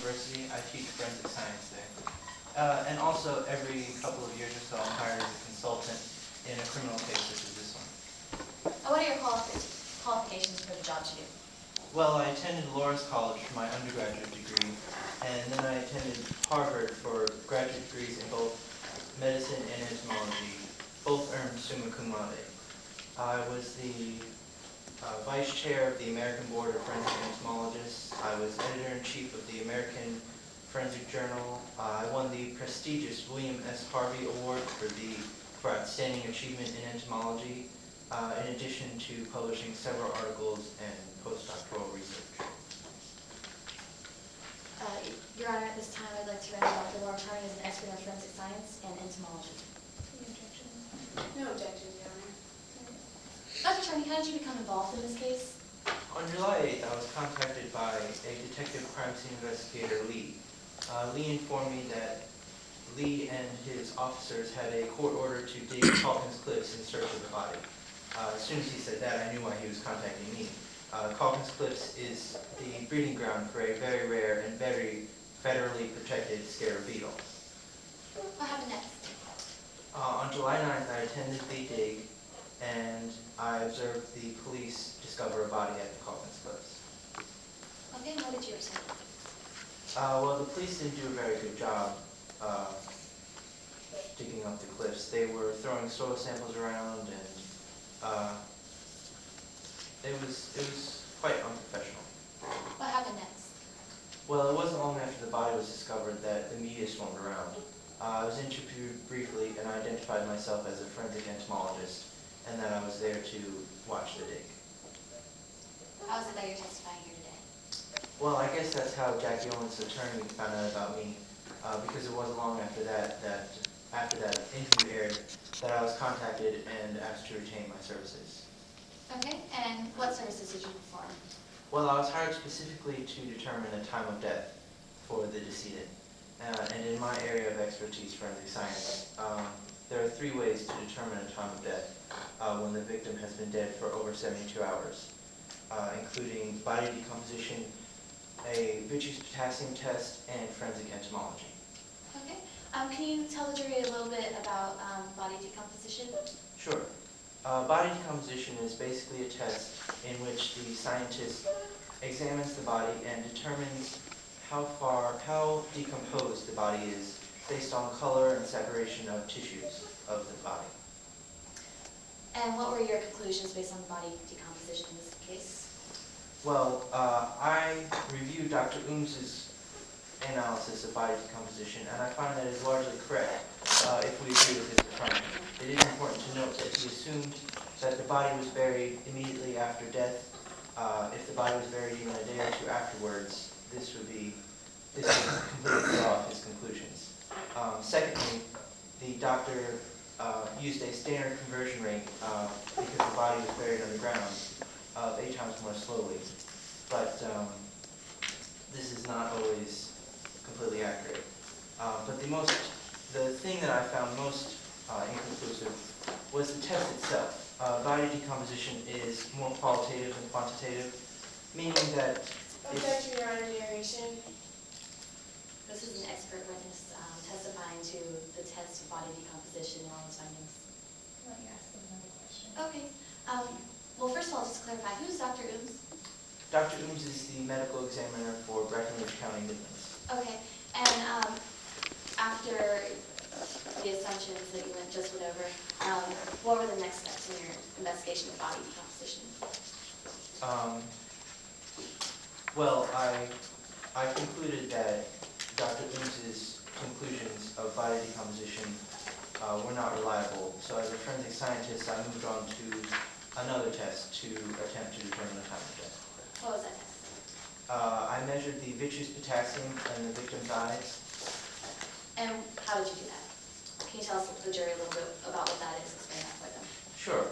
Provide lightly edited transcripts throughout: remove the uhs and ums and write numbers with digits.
University. I teach forensic science there. And also, every couple of years or so, I'm hired as a consultant in a criminal case such as this one. What are your qualifications for the job you do? Well, I attended Loras College for my undergraduate degree, and then I attended Harvard for graduate degrees in both medicine and entomology, both earned summa cum laude. I was the vice chair of the American Board of Forensic Entomologists. I was editor-in-chief of the American Forensic Journal. I won the prestigious William S. Harvey Award for Outstanding Achievement in Entomology, in addition to publishing several articles and postdoctoral research. Your Honor, at this time I'd like to render Dr. Laura Charney as an expert in forensic science and entomology. Any objections? No objections, Your Honor. Dr. Charney, how did you become involved in this case? On July 8th, I was contacted by a detective crime scene investigator, Lee. Lee informed me that Lee and his officers had a court order to dig Calkins Cliffs in search of the body. As soon as he said that, I knew why he was contacting me. Calkins Cliffs is the breeding ground for a very rare and very federally protected scarab beetle. What happened next? On July 9th, I attended the dig, and I observed the police discover a body at the Calkins Cliffs. Okay, and what did you observe? Well, the police didn't do a very good job digging up the cliffs. They were throwing soil samples around, and it was quite unprofessional. What happened next? Well, it wasn't long after the body was discovered that the media swarmed around. I was interviewed briefly, and I identified myself as a forensic entomologist, and that I was there to watch the dig. How is it that you're testifying here today? Well, I guess that's how Jackie Owens' attorney found out about me, because it wasn't long after that interview aired that I was contacted and asked to retain my services. Okay, and what services did you perform? Well, I was hired specifically to determine the time of death for the decedent. And in my area of expertise, forensic science, there are 3 ways to determine a time of death when the victim has been dead for over 72 hours, including body decomposition, a vitreous potassium test, and forensic entomology. Okay, can you tell the jury a little bit about body decomposition? Sure. Body decomposition is basically a test in which the scientist examines the body and determines how decomposed the body is based on color and separation of tissues of the body. And what were your conclusions based on body decomposition in this case? Well, I reviewed Dr. Ooms' analysis of body decomposition, and I find that it is largely correct if we agree with his determination. It is important to note that he assumed that the body was buried immediately after death. If the body was buried even a day or 2 afterwards, this would completely throw off his conclusions. Secondly, the doctor used a standard conversion rate because the body was buried underground of 8 times more slowly. But this is not always completely accurate. But the thing that I found most inconclusive was the test itself. Body decomposition is more qualitative than quantitative, meaning that Objection, Your Honor, narration. This is an expert witness testifying to the test of body decomposition and all its findings. Let me ask another question. Okay. Well, first of all, just to clarify, who's Dr. Ooms? Dr. Ooms is the medical examiner for Breckinridge County, Midlands. Okay. And after the assumptions that you just went over, what were the next steps in your investigation of body decomposition? Well, I concluded that Dr. Ooms' conclusions of body decomposition were not reliable. So as a forensic scientist, I moved on to another test to attempt to determine the time of death. What was that test? I measured the vitreous potassium in the victim's eyes. And how did you do that? Can you tell us, the jury, a little bit about what that is? Explain that for them. Sure.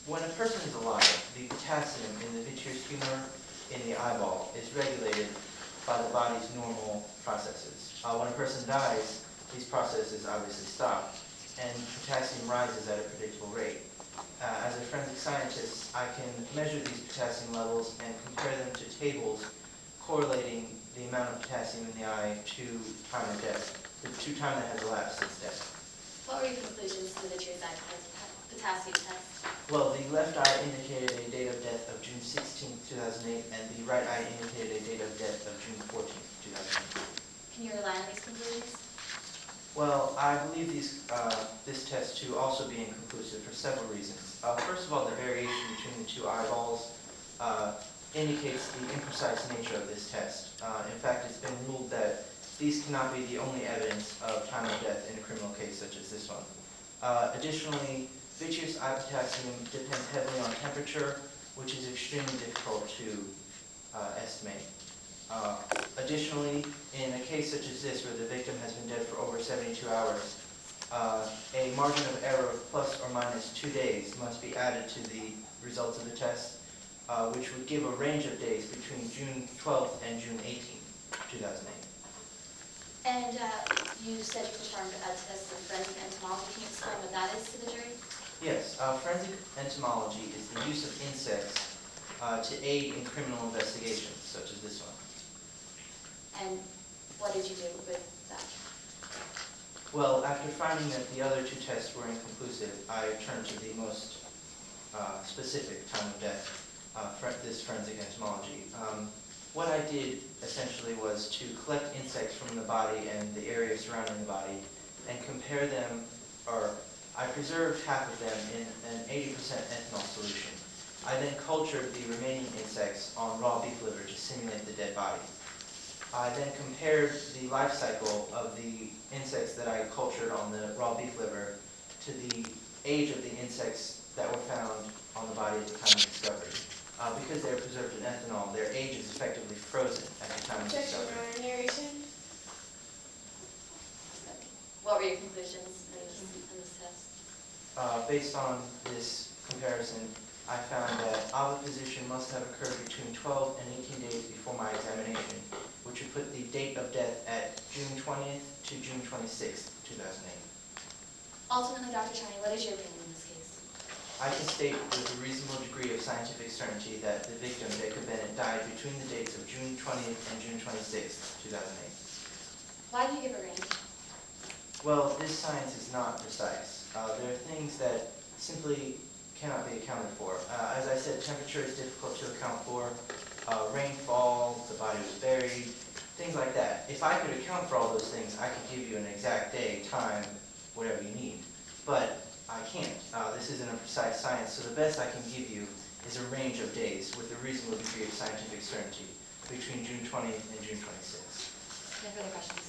When a person is alive, the potassium in the vitreous humor in the eyeball is regulated by the body's normal processes. When a person dies, these processes obviously stop, and potassium rises at a predictable rate. As a forensic scientist, I can measure these potassium levels and compare them to tables correlating the amount of potassium in the eye to time of death, to time that has elapsed since death. What were your conclusions for the true side potassium test? Well, the left eye indicated a date of death of June 16, 2008, and the right eye indicated a date of death of June 14, 2008. Can you rely on these conclusions? Well, I believe this test to also be inconclusive for several reasons. First of all, the variation between the two eyeballs indicates the imprecise nature of this test. In fact, it's been ruled that these cannot be the only evidence of time of death in a criminal case such as this one. Additionally, vitreous eye potassium depends heavily on temperature, which is extremely difficult to estimate. Additionally, in a case such as this, where the victim has been dead for over 72 hours, a margin of error of plus or minus 2 days must be added to the results of the test, which would give a range of days between June 12th and June 18th, 2008. And you said you performed a test of forensic entomology. Can you explain what that is to the jury? Yes, forensic entomology is the use of insects to aid in criminal investigations, such as this one. And what did you do with that? Well, after finding that the other two tests were inconclusive, I turned to the most specific time of death, this forensic entomology. What I did essentially was to collect insects from the body and the area surrounding the body and compare them, or I preserved half of them in an 80% ethanol solution. I then cultured the remaining insects on raw beef liver to simulate the dead body. I then compared the life cycle of the insects that I cultured on the raw beef liver to the age of the insects that were found on the body at the time of discovery. Because they are preserved in ethanol, their age is effectively frozen at the time of Objection, discovery. Your Honor. Narration. What were your conclusions in this test? Based on this comparison, I found that oviposition must have occurred between 12 and 18 days before my examination, which would put the date of death at June 20th to June 26th, 2008. Ultimately, Dr. Charney, what is your opinion in this case? I can state with a reasonable degree of scientific certainty that the victim, Jacob Bennett, died between the dates of June 20th and June 26th, 2008. Why do you give a range? Well, this science is not precise. There are things that simply cannot be accounted for. As I said, temperature is difficult to account for. Rainfall, the body was buried, things like that. If I could account for all those things, I could give you an exact day, time, whatever you need. But I can't. This isn't a precise science, so the best I can give you is a range of days with a reasonable degree of scientific certainty between June 20th and June 26th. No further questions.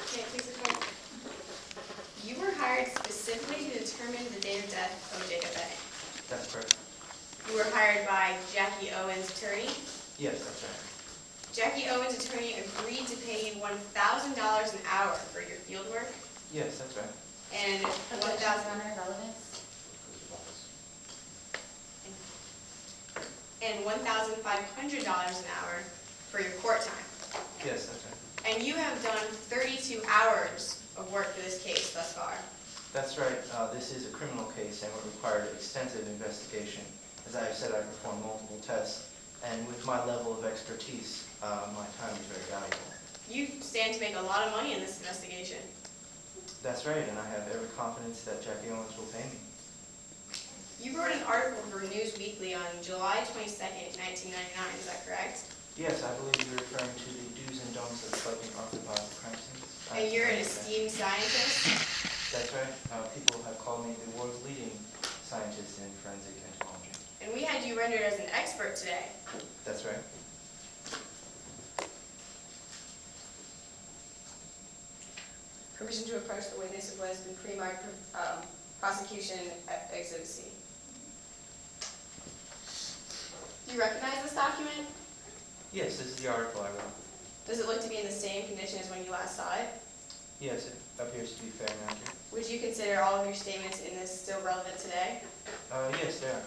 Okay, please report. You were hired specifically to determine the date of death of Jacob Bennett. That's correct. You were hired by Jackie Owen's attorney. Yes, that's right. Jackie Owen's attorney agreed to pay you $1,000 an hour for your field work Yes, that's right. and Objection, Your Honor, relevance? and $1,500 an hour for your court time. Yes, that's right. And you have done 32 hours of work for this case thus far. That's right. This is a criminal case and it required extensive investigation. As I have said, I performed multiple tests, and with my level of expertise, my time is very valuable. You stand to make a lot of money in this investigation. That's right, and I have every confidence that Jackie Owens will pay me. You wrote an article for News Weekly on July 22nd, 1999, is that correct? Yes, I believe you're referring to the do's and don'ts of collecting arthropod crime scenes. And you're an esteemed scientist. That's right. People have called me the world's leading scientist in forensic entomology. And we had you rendered as an expert today. That's right. Permission to approach the witness who has been pre-marked prosecution at Exhibit C. Do you recognize this document? Yes, this is the article I wrote. Does it look to be in the same condition as when you last saw it? Yes, it appears to be fair and accurate. Would you consider all of your statements in this still relevant today? Yes, they are.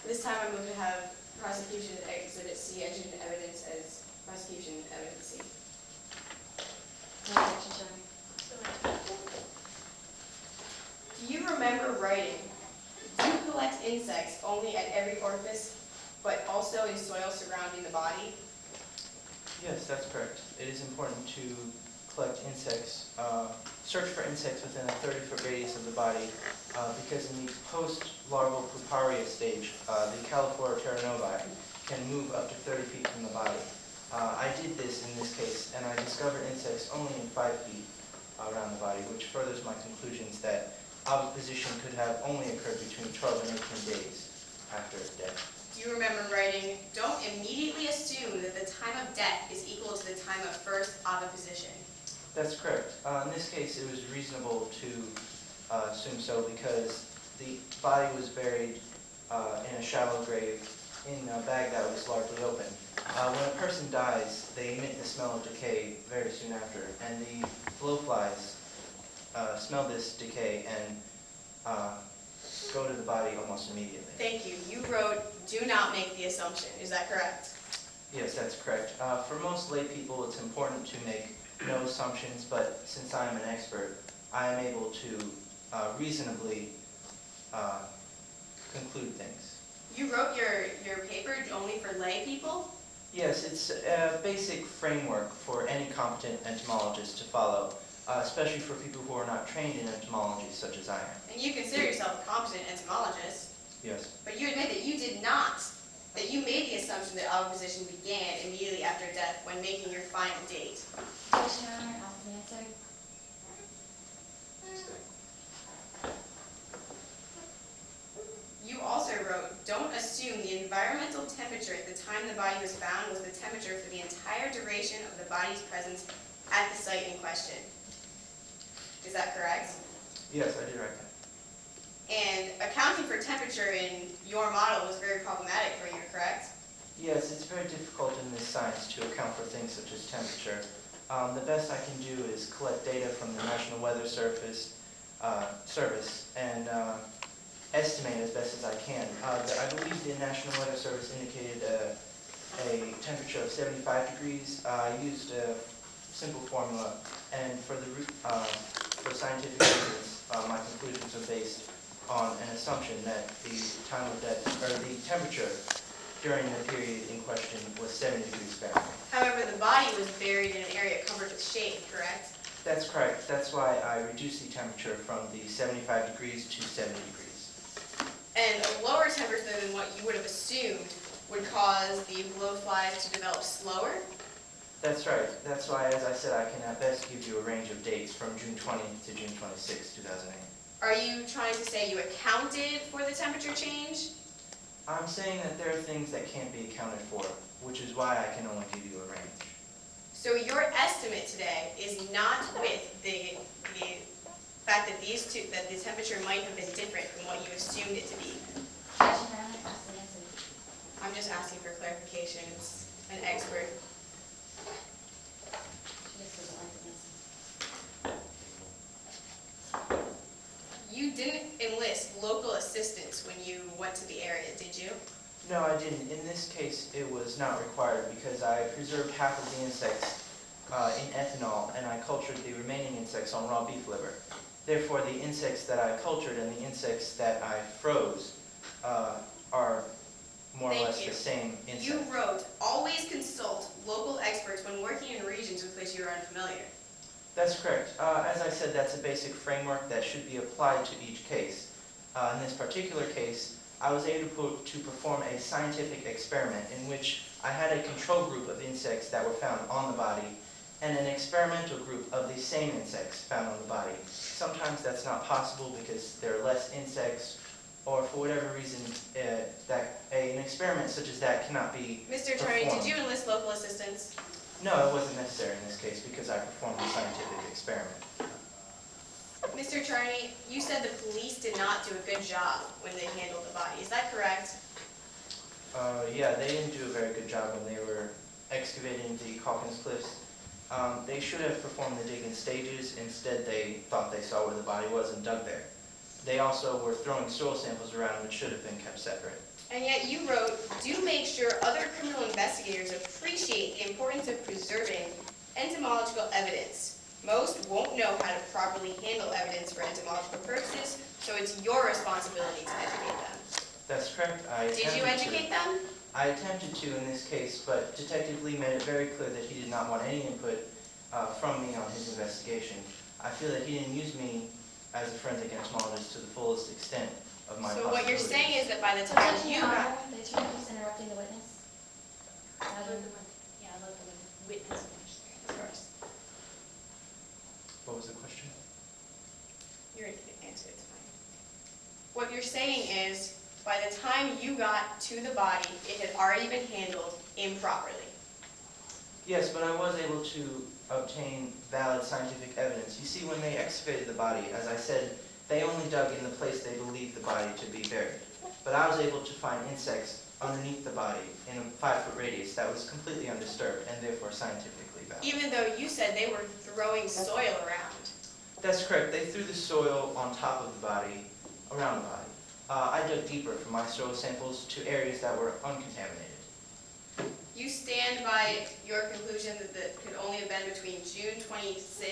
This time I move to have prosecution Exhibit C entered into evidence as prosecution evidence C. No objection, Your Honor. writing, do you collect insects only at every orifice, but also in soil surrounding the body? Yes, that's correct. It is important to collect insects, search for insects within a 30-foot radius of the body, because in the post-larval puparia stage, the Calliphora terranovi can move up to 30 feet from the body. I did this in this case, and I discovered insects only in 5 feet around the body, which furthers my conclusions that oviposition could have only occurred between 12 and 18 days after death. Do you remember writing, don't immediately assume that the time of death is equal to the time of first oviposition? That's correct. In this case, it was reasonable to assume so because the body was buried in a shallow grave in a bag that was largely open. When a person dies, they emit the smell of decay very soon after, and the blowflies smell this decay and go to the body almost immediately. Thank you. You wrote, do not make the assumption. Is that correct? Yes, that's correct. For most lay people, it's important to make no assumptions, but since I am an expert, I am able to reasonably conclude things. You wrote your paper only for lay people? Yes, it's a basic framework for any competent entomologist to follow, especially for people who are not trained in entomology, such as I am. And you consider yourself a competent entomologist. Yes. But you admit that you did not, that you made the assumption that oviposition began immediately after death when making your final date. Yes, Your Honor, often answered. You also wrote, don't assume the environmental temperature at the time the body was found was the temperature for the entire duration of the body's presence at the site in question. Is that correct? Yes, I did write that. And accounting for temperature in your model was very problematic for you, correct? Yes, it's very difficult in this science to account for things such as temperature. The best I can do is collect data from the National Weather Service and estimate as best as I can. I believe the National Weather Service indicated a temperature of 75 degrees. I used a simple formula, and for scientific reasons, my conclusions are based on an assumption that the time of death, or the temperature during the period in question was 70 degrees Fahrenheit. However, the body was buried in an area covered with shade, correct? That's correct. That's why I reduced the temperature from the 75 degrees to 70 degrees. And a lower temperature than what you would have assumed would cause the blowflies to develop slower? That's right. That's why, as I said, I can at best give you a range of dates from June 20 to June 26, 2008. Are you trying to say you accounted for the temperature change? I'm saying that there are things that can't be accounted for, which is why I can only give you a range. So your estimate today is not with the fact that that the temperature might have been different from what you assumed it to be. Yes, Your Honor, often answered. I'm just asking for clarification. It's an expert. She just doesn't like the answer. You didn't enlist local assistance when you went to the area, did you? No, I didn't. In this case, it was not required because I preserved half of the insects in ethanol, and I cultured the remaining insects on raw beef liver. Therefore, the insects that I cultured and the insects that I froze are more or less the same insects. You wrote, always consult local experts when working in regions with which you are unfamiliar. That's correct. As I said, that's a basic framework that should be applied to each case. In this particular case, I was able to perform a scientific experiment in which I had a control group of insects that were found on the body and an experimental group of the same insects found on the body. Sometimes that's not possible because there are less insects, or for whatever reason, an experiment such as that cannot be Mr. Charney, did you enlist local assistance? No, it wasn't necessary in this case because I performed a scientific experiment. Mr. Charney, you said the police did not do a good job when they handled the body. Is that correct? Yeah, they didn't do a very good job when they were excavating the Calkins Cliffs. They should have performed the dig in stages. Instead, they thought they saw where the body was and dug there. They also were throwing soil samples around, which should have been kept separate. And yet you wrote, do make sure other criminal investigators appreciate the importance of preserving entomological evidence. Most won't know how to properly handle evidence for entomological purposes, so it's your responsibility to educate them. That's correct. Did you educate them? I attempted to in this case, but Detective Lee made it very clear that he did not want any input from me on his investigation. I feel that he didn't use me as a forensic entomologist to the fullest extent of my So possibilities. what you're saying is that by the time Objection, you Your Honor. got... The attorney keeps interrupting the witness. Yeah, let the witness finish their answer first. What was the question? You're going to answer it, it's fine. What you're saying is, by the time you got to the body, it had already been handled improperly. Yes, but I was able to obtain valid scientific evidence. You see, when they excavated the body, as I said, they only dug in the place they believed the body to be buried. But I was able to find insects underneath the body in a 5-foot radius that was completely undisturbed and therefore scientifically valid. Even though you said they were throwing soil around. That's correct. They threw the soil on top of the body, around the body. I dug deeper for my soil samples to areas that were uncontaminated. You stand by your conclusion that it could only have been between June 20th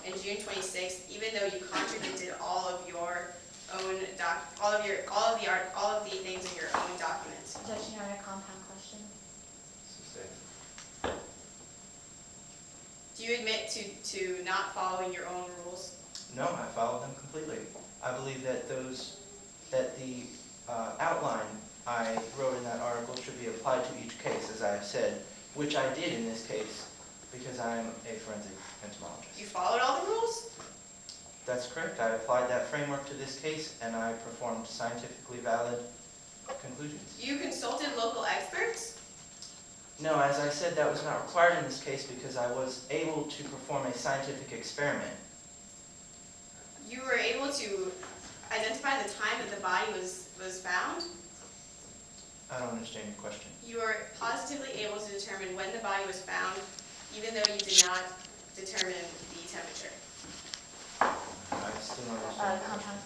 and June 26th, even though you contradicted all of your own all of the things in your own documents. Objection, Your Honor. Compound question. Do you admit to not following your own rules? No, I followed them completely. I believe that the outline I wrote in that article should be applied to each case, as I have said, which I did in this case because I am a forensic entomologist. You followed all the rules? That's correct. I applied that framework to this case and I performed scientifically valid conclusions. You consulted local experts? No, as I said, that was not required in this case because I was able to perform a scientific experiment. You were able to identify the time that the body was found? I don't understand your question. You were positively able to determine when the body was found, even though you did not determine the temperature. I still don't understand your question. Compound